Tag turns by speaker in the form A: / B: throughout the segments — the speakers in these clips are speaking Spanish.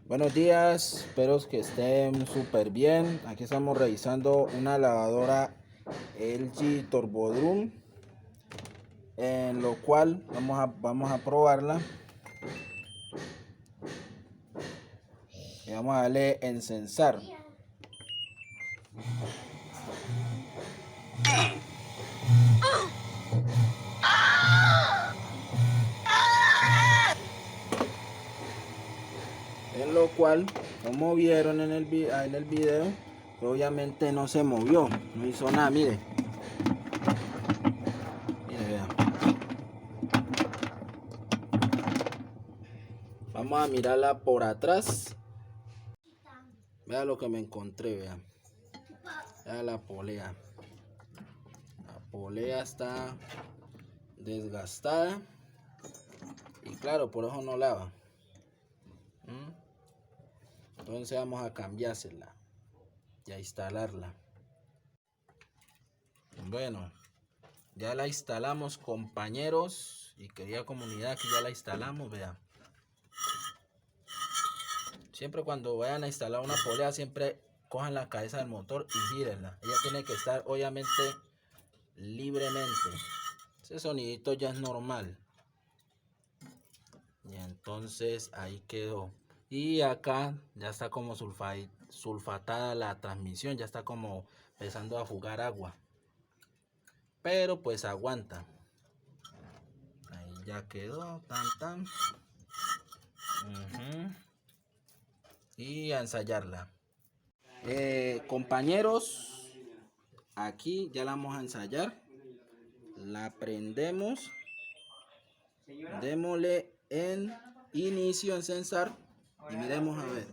A: Buenos días, espero que estén súper bien. Aquí estamos revisando una lavadora LG Turbodrum, en lo cual vamos a probarla y vamos a darle encensar. En lo cual, como vieron en el video, obviamente no se movió, no hizo nada. Mire, vea. Vamos a mirarla por atrás. Vea lo que me encontré, vea. Vea la polea. La polea está desgastada y claro, por eso no lava. Entonces vamos a cambiársela y a instalarla. Bueno, ya la instalamos, compañeros y querida comunidad, que ya la instalamos. Vean, siempre cuando vayan a instalar una polea, siempre cojan la cabeza del motor y gírenla. Ella tiene que estar obviamente libremente. Ese sonidito ya es normal. Y entonces ahí quedó. Y acá ya está como sulfatada la transmisión, ya está como empezando a fugar agua. Pero pues aguanta. Ahí ya quedó, tan. Y a ensayarla. Compañeros, aquí ya la vamos a ensayar. La prendemos. Démosle en inicio, encensar. Y miremos a ver.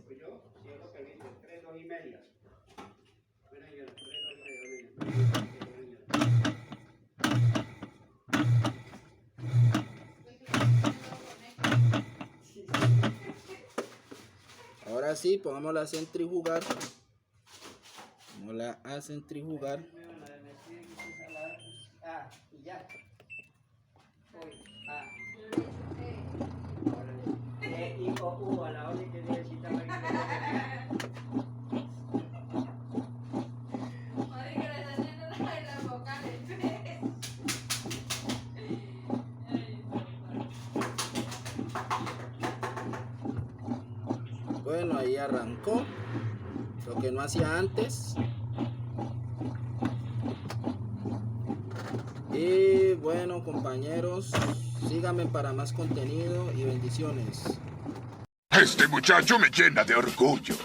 A: Ahora sí, pongámosla a centrifugar. Pongámosla a centrifugar. Bueno, ahí arrancó, lo que no hacía antes. Y bueno, compañeros, síganme para más contenido y bendiciones.
B: Este muchacho me llena de orgullo.